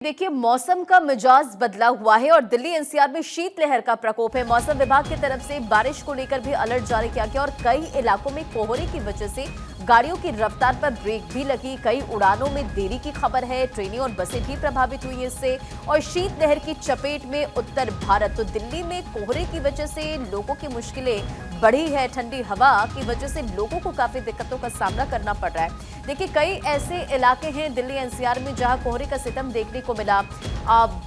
देखिए, मौसम का मिजाज बदला हुआ है और दिल्ली एनसीआर में शीतलहर का प्रकोप है। मौसम विभाग की तरफ से बारिश को लेकर भी अलर्ट जारी किया गया और कई इलाकों में कोहरे की वजह से गाड़ियों की रफ्तार पर ब्रेक भी लगी। कई उड़ानों में देरी की खबर है। ट्रेनें और बसें भी प्रभावित हुई इससे और शीतलहर की चपेट में उत्तर भारत। तो दिल्ली में कोहरे की वजह से लोगों की मुश्किलें बढ़ी है। ठंडी हवा की वजह से लोगों को काफी दिक्कतों का सामना करना पड़ रहा है। देखिए, कई ऐसे इलाके हैं दिल्ली एनसीआर में जहां कोहरे का सितम देखने को मिला।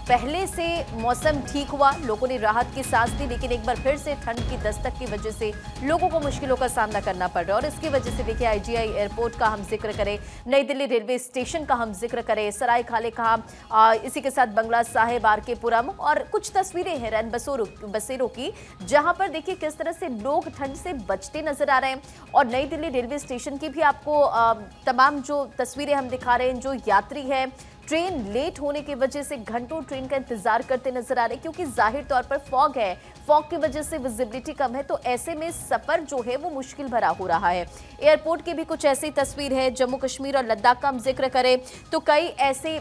पहले से मौसम ठीक हुआ, लोगों ने राहत की सांस ली, लेकिन एक बार फिर से ठंड की दस्तक की वजह से लोगों को मुश्किलों का सामना करना पड़ रहा है। और इसकी वजह से देखिए, आईजीआई एयरपोर्ट का हम जिक्र करें, नई दिल्ली रेलवे स्टेशन का हम जिक्र करें, सराय खाले का, इसी के साथ बंगला साहिब, आरके पुरम और कुछ तस्वीरें हैं रैन बसेरों की, जहां पर देखिए किस तरह से लोग ठंड से बचते नजर आ रहे हैं। और नई दिल्ली रेलवे स्टेशन की भी आपको तमाम जो तस्वीरें हम दिखा रहे हैं। जो यात्री है, ट्रेन लेट होने की वजह से घंटों ट्रेन का इंतजार करते नजर आ रहे हैं, क्योंकि जाहिर तौर पर फॉग है। फॉग की वजह से विजिबिलिटी कम है, तो ऐसे में सफर जो है वो मुश्किल भरा हो रहा है। एयरपोर्ट की भी कुछ ऐसी तस्वीर है। जम्मू कश्मीर और लद्दाख का हम जिक्र करें तो कई ऐसे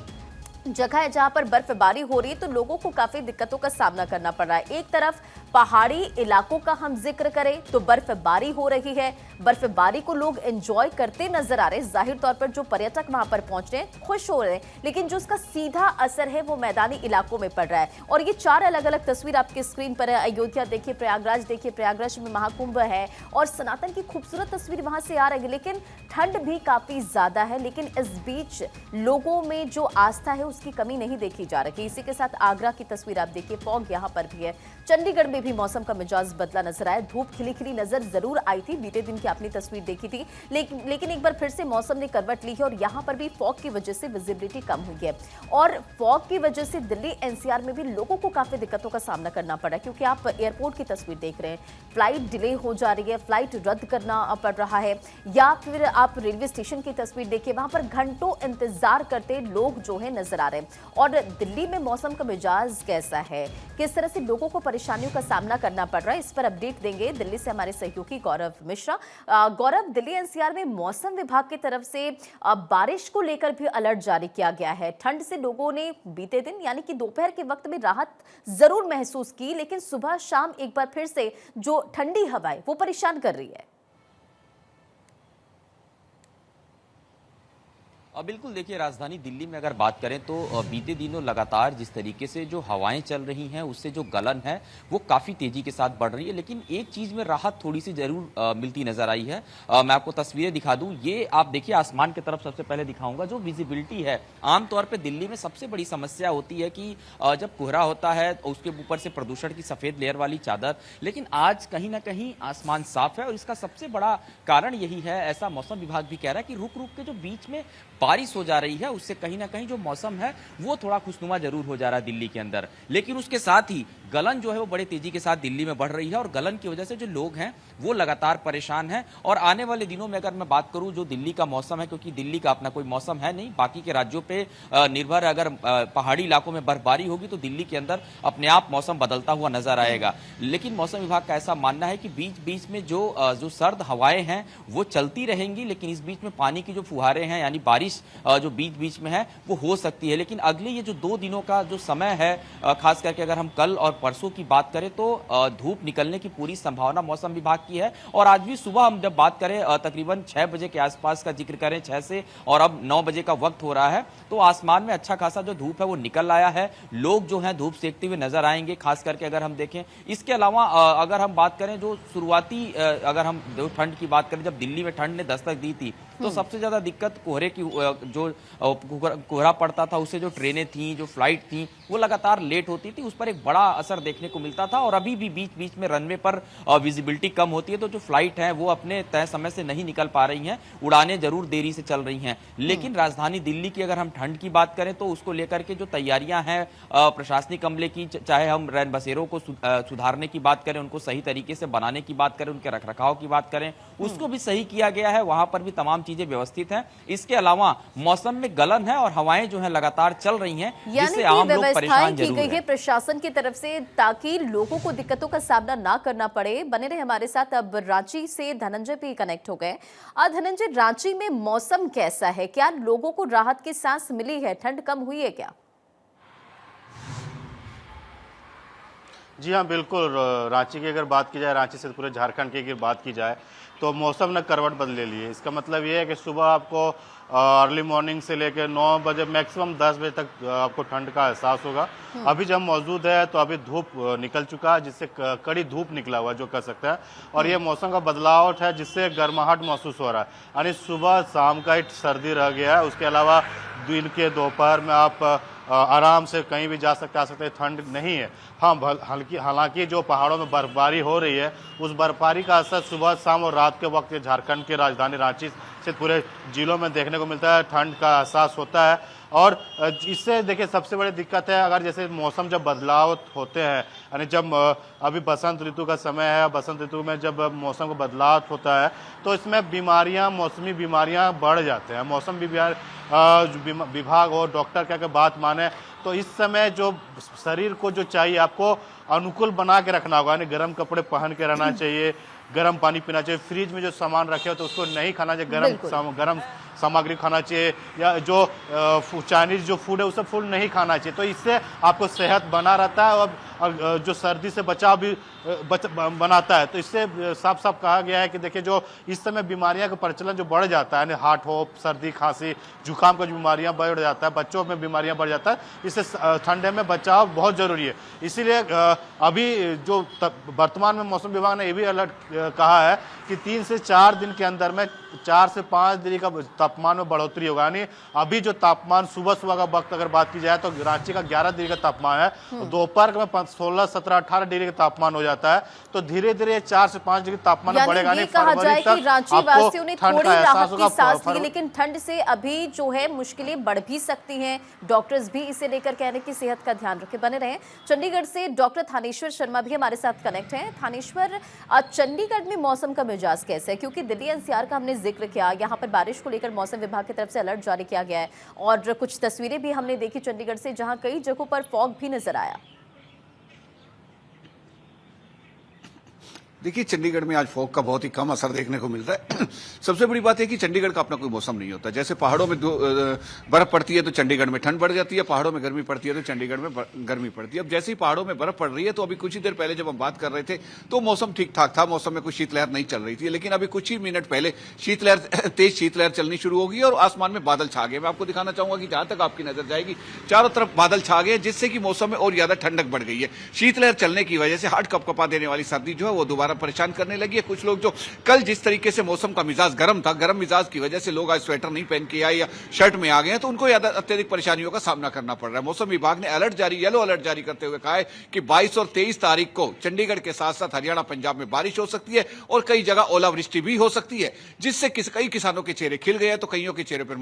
जगह है जहां पर बर्फबारी हो रही है, तो लोगों को काफी दिक्कतों का सामना करना पड़ रहा है। एक तरफ पहाड़ी इलाकों का हम जिक्र करें तो बर्फबारी हो रही है, बर्फबारी को लोग एंजॉय करते नजर आ रहे हैं। जाहिर तौर पर जो पर्यटक वहां पर पहुंच रहे हैं खुश हो रहे हैं, लेकिन जो उसका सीधा असर है वो मैदानी इलाकों में पड़ रहा है। और ये चार अलग अलग तस्वीर आपकी स्क्रीन पर है। अयोध्या देखिए, प्रयागराज देखिए, प्रयागराज में महाकुंभ है और सनातन की खूबसूरत तस्वीर वहां से आ रही है, लेकिन ठंड भी काफी ज्यादा है। लेकिन इस बीच लोगों में जो आस्था है उसकी कमी नहीं देखी जा रही। इसी के साथ आगरा की तस्वीर आप देखिए, फॉग यहां पर भी है। चंडीगढ़ में भी मौसम का मिजाज बदला नजर आया। धूप खिली खिली नजर जरूर आई थी, बीते दिन की आपने तस्वीर देखी थी, लेकिन एक बार फिर से मौसम ने करवट ली है और यहां पर भी फॉग की वजह से विजिबिलिटी कम हुई है। और फॉग की वजह से दिल्ली एनसीआर में भी लोगों को काफी दिक्कतों का सामना करना पड़ा, क्योंकि आप एयरपोर्ट की तस्वीर देख रहे हैं, फ्लाइट डिले हो जा रही है, फ्लाइट रद्द करना पड़ रहा है। या फिर आप रेलवे स्टेशन की तस्वीर देखिए, वहां पर घंटों इंतजार करते लोग जो है नजर आ रहे हैं। और दिल्ली में मौसम का मिजाज कैसा है, किस तरह से लोगों को परेशानियों का सामना करना पड़ रहा है, इस पर अपडेट देंगे दिल्ली से हमारे सहयोगी गौरव मिश्रा। गौरव, दिल्ली एनसीआर में मौसम विभाग की तरफ से बारिश को लेकर भी अलर्ट जारी किया गया है। ठंड से लोगों ने बीते दिन यानी कि दोपहर के वक्त में राहत जरूर महसूस की, लेकिन सुबह शाम एक बार फिर से जो ठंडी हवाएं वो परेशान कर रही है। बिल्कुल, देखिए राजधानी दिल्ली में अगर बात करें तो बीते दिनों लगातार जिस तरीके से जो हवाएं चल रही हैं उससे जो गलन है वो काफ़ी तेज़ी के साथ बढ़ रही है। लेकिन एक चीज़ में राहत थोड़ी सी ज़रूर मिलती नज़र आई है। मैं आपको तस्वीरें दिखा दूं, ये आप देखिए आसमान की तरफ सबसे पहले दिखाऊंगा। जो विजिबिलिटी है, आमतौर पर दिल्ली में सबसे बड़ी समस्या होती है कि जब कोहरा होता है उसके ऊपर से प्रदूषण की सफ़ेद लेयर वाली चादर, लेकिन आज कहीं ना कहीं आसमान साफ है और इसका सबसे बड़ा कारण यही है, ऐसा मौसम विभाग भी कह रहा है कि रुक रुक के जो बीच में बारिश हो जा रही है उससे कहीं ना कहीं जो मौसम है वो थोड़ा खुशनुमा जरूर हो जा रहा है दिल्ली के अंदर। लेकिन उसके साथ ही गलन जो है वो बड़े तेजी के साथ दिल्ली में बढ़ रही है और गलन की वजह से जो लोग हैं वो लगातार परेशान हैं। और आने वाले दिनों में अगर मैं बात करूं जो दिल्ली का मौसम है, क्योंकि दिल्ली का अपना कोई मौसम है नहीं, बाकी के राज्यों पे निर्भर, अगर पहाड़ी इलाकों में बर्फबारी होगी तो दिल्ली के अंदर अपने आप मौसम बदलता हुआ नजर आएगा। लेकिन मौसम विभाग का ऐसा मानना है कि बीच बीच में जो सर्द हवाएं हैं वो चलती रहेंगी, लेकिन इस बीच में पानी की जो फुहारें हैं यानी बारिश जो बीच बीच में है वो हो सकती है। लेकिन अगले ये जो 2 दिनों का जो समय है, खास करके अगर हम कल और परसों की बात करें तो धूप निकलने की पूरी संभावना मौसम विभाग की है। और आज भी सुबह हम जब बात करें तकरीबन 6 बजे के आसपास का जिक्र करें, 6 से, और अब 9 बजे का वक्त हो रहा है, तो आसमान में अच्छा खासा जो धूप है वो निकल आया है। लोग जो हैं धूप सेकते हुए नजर आएंगे, खास करके अगर हम देखें। इसके अलावा अगर हम बात करें जो शुरुआती, अगर हम जो ठंड की बात करें, जब दिल्ली में ठंड ने दस्तक दी थी तो सबसे ज्यादा दिक्कत कोहरे की, जो कोहरा पड़ता था उससे जो ट्रेनें थी, जो फ्लाइट थी वो लगातार लेट होती थी, उस पर एक बड़ा असर देखने को मिलता था। और अभी भी बीच बीच में रनवे पर विजिबिलिटी कम होती है, तो जो फ्लाइट है वो अपने तय समय से नहीं निकल पा रही हैं, उड़ानें जरूर देरी से चल रही हैं। लेकिन राजधानी दिल्ली की अगर हम ठंड की बात करें तो उसको लेकर के जो तैयारियां हैं प्रशासनिक अमले की, चाहे हम रैन बसेरों को सुधारने की बात करें, उनको सही तरीके से बनाने की बात करें, उनके रखरखाव की बात करें, उसको भी सही किया गया है, वहां पर भी तमाम चीजें व्यवस्थित हैं। इसके अलावा मौसम में गलन है और हवाएं जो है लगातार चल रही हैं, जिससे आम लोग परेशान जरूर हैं। प्रशासन की तरफ से ताकि लोगों को दिक्कतों का सामना ना करना पड़े। बने रहे हमारे साथ। अब रांची से धनंजय भी कनेक्ट हो गए। धनंजय, रांची में मौसम कैसा है? क्या लोगों को राहत की सांस मिली है? ठंड कम हुई है क्या? जी हाँ, बिल्कुल। रांची की अगर बात की जाए, रांची से पूरे झारखंड की अगर बात की जाए, तो मौसम ने करवट बदले ली है। इसका मतलब ये है कि सुबह आपको अर्ली मॉर्निंग से लेकर 9 बजे मैक्सिमम 10 बजे तक आपको ठंड का एहसास होगा। अभी जब मौजूद है तो अभी धूप निकल चुका है, जिससे कड़ी धूप निकला हुआ है जो कह सकते हैं, और ये मौसम का बदलाव है जिससे गर्माहट महसूस हो रहा है। यानी सुबह शाम का ही सर्दी रह गया है, उसके अलावा दिन के दोपहर में आप आराम से कहीं भी जा सकते आ सकते हैं, ठंड नहीं है। हाँ, हल्की, हालांकि जो पहाड़ों में बर्फबारी हो रही है, उस बर्फबारी का असर सुबह शाम और रात के वक्त झारखंड की राजधानी रांची से पूरे जिलों में देखने को मिलता है। ठंड का एहसास होता है, और इससे देखिए सबसे बड़ी दिक्कत है, अगर जैसे मौसम जब बदलाव होते हैं, यानी जब अभी बसंत ऋतु का समय है, बसंत ऋतु में जब मौसम का बदलाव होता है तो इसमें बीमारियां, मौसमी बीमारियां बढ़ जाते हैं। मौसम विभाग और डॉक्टर क्या बात माने तो इस समय जो शरीर को जो चाहिए आपको अनुकूल बना के रखना होगा, यानी गर्म कपड़े पहन के रहना चाहिए, गर्म पानी पीना चाहिए, फ्रिज में जो सामान रखे हो तो उसको नहीं खाना चाहिए, गर्म सामग्री खाना चाहिए, या जो चाइनीज जो फूड है उसे फूड नहीं खाना चाहिए। तो इससे आपको सेहत बना रहता है, और जो सर्दी से बचाव भी बनाता है। तो इससे साफ साफ कहा गया है कि देखिए जो इस समय बीमारियां का प्रचलन जो बढ़ जाता है, यानी हार्ट हो, सर्दी खांसी जुकाम का जो बीमारियां बढ़ जाता है, बच्चों में बीमारियां बढ़ जाता है, इससे ठंडे में बचाव बहुत जरूरी है। इसीलिए अभी जो वर्तमान में मौसम विभाग ने ये भी अलर्ट कहा है कि 3 से 4 दिन के अंदर में 4 से 5 डिग्री का तापमान में बढ़ोतरी होगा। यानी अभी जो तापमान सुबह का वक्त अगर बात की जाए तो रांची का 11 डिग्री का तापमान है, दोपहर में 16, 17, 18 डिग्री का तापमान हो जाता है। तो धीरे धीरे 4 से 5 डिग्री तापमान बढ़ेगा। नहीं, कहा जाए कि रांची वासियों ने थोड़ी राहत की सांस ली, लेकिन ठंड से अभी जो है मुश्किलें बढ़ भी सकती हैं। डॉक्टर्स भी इसे लेकर कह रहे हैं कि सेहत का ध्यान रखें। बने रहें। चंडीगढ़ से डॉक्टर थानेश्वर शर्मा भी हमारे साथ कनेक्ट हैं। थानेश्वर, चंडीगढ़ में मौसम का मिजाज कैसा है? क्योंकि दिल्ली एनसीआर का हमने जिक्र किया, यहाँ पर बारिश को लेकर मौसम विभाग की तरफ से अलर्ट जारी किया गया है, और कुछ तस्वीरें भी हमने देखी चंडीगढ़ से, जहां कई जगहों पर फॉग भी नजर आया। देखिए, चंडीगढ़ में आज फॉग का बहुत ही कम असर देखने को मिलता है। सबसे बड़ी बात है कि चंडीगढ़ का अपना कोई मौसम नहीं होता। जैसे पहाड़ों में बर्फ पड़ती है तो चंडीगढ़ में ठंड बढ़ जाती है, पहाड़ों में गर्मी पड़ती है तो चंडीगढ़ में गर्मी पड़ती है। अब जैसे ही पहाड़ों में बर्फ पड़ रही है, तो अभी कुछ ही देर पहले जब हम बात कर रहे थे तो मौसम ठीक ठाक था, मौसम में कोई शीतलहर नहीं चल रही थी, लेकिन अभी कुछ ही मिनट पहले तेज शीतलहर चलनी शुरू होगी और आसमान में बादल छा गए। मैं आपको दिखाना चाहूंगा कि जहां तक आपकी नजर जाएगी चारों तरफ बादल छा गए, जिससे कि मौसम में और ज्यादा ठंडक बढ़ गई है। शीतलहर चलने की वजह से हार्ड कपकपा देने वाली सर्दी जो है वो दोबारा परेशान करने लगी है। कुछ लोग जो कल जिस तरीके से मौसम का मिजाज गर्म था, गर्म मिजाज की वजह से लोग आज स्वेटर नहीं पहन के आए या शर्ट में आ गए हैं, तो उनको ज्यादा अत्यधिक परेशानियों का सामना करना पड़ रहा है। मौसम विभाग ने येलो अलर्ट जारी करते हुए कहा है कि 22 और 23 तारीख को चंडीगढ़ के साथ साथ हरियाणा, पंजाब में बारिश हो सकती है और कई जगह ओलावृष्टि भी हो सकती है, जिससे कई किसानों के चेहरे खिल गए हैं, तो कईयों के चेहरे पर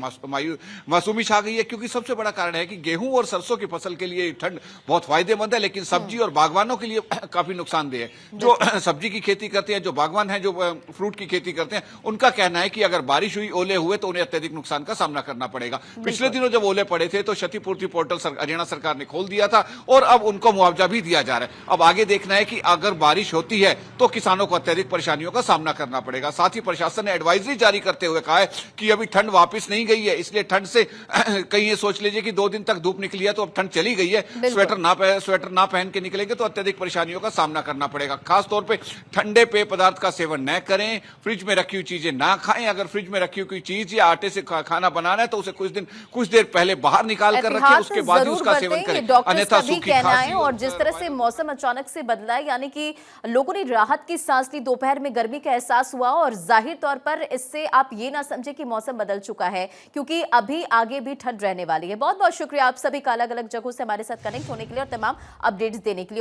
मासूमी छा गई है। क्योंकि सबसे बड़ा कारण है कि गेहूं और सरसों की फसल के लिए ठंड बहुत फायदेमंद है, लेकिन सब्जी और बागवानों के लिए काफी नुकसानदेह है। जो सब्जी की खेती करते हैं, जो बागवान है, जो फ्रूट की खेती करते हैं, उनका कहना है कि अगर बारिश हुई, ओले हुए, तो उन्हें अत्यधिक नुकसान का सामना करना पड़ेगा। पिछले दिनों जब ओले पड़े थे तो क्षतिपूर्ति पोर्टल हरियाणा सरकार ने खोल दिया था और अब उनको मुआवजा भी दिया जा रहा है। अब आगे देखना है कि अगर बारिश होती है तो किसानों को अत्यधिक परेशानियों का सामना करना पड़ेगा। साथ ही प्रशासन ने एडवाइजरी जारी करते हुए कहा है कि अभी ठंड वापस नहीं गई है, इसलिए ठंड से कहीं ये सोच लीजिए कि 2 दिन तक धूप निकली है तो अब ठंड चली गई है, स्वेटर ना पहन के निकलेंगे तो अत्यधिक परेशानियों का सामना करना पड़ेगा। खासतौर पर ठंडे पेय पदार्थ का सेवन न करें, फ्रिज में रखी हुई चीजें ना खाएं। अगर फ्रिज में रखी हुई कोई चीज या आटे से खाना बनाना है तो उसे कुछ देर पहले बाहर निकाल कर रखें, उसके बाद ही उसका सेवन करें, अन्यथा सूखी खांसी। और जिस तरह से मौसम अचानक से बदला है, यानी कि लोगों ने राहत की सांस ली, दोपहर में गर्मी का एहसास हुआ, और जाहिर तौर पर इससे आप ये ना समझे कि मौसम बदल चुका है, क्योंकि अभी आगे भी ठंड रहने वाली है। बहुत बहुत शुक्रिया आप सभी का अलग अलग जगहों से हमारे साथ कनेक्ट होने के लिए और तमाम अपडेट्स देने के लिए।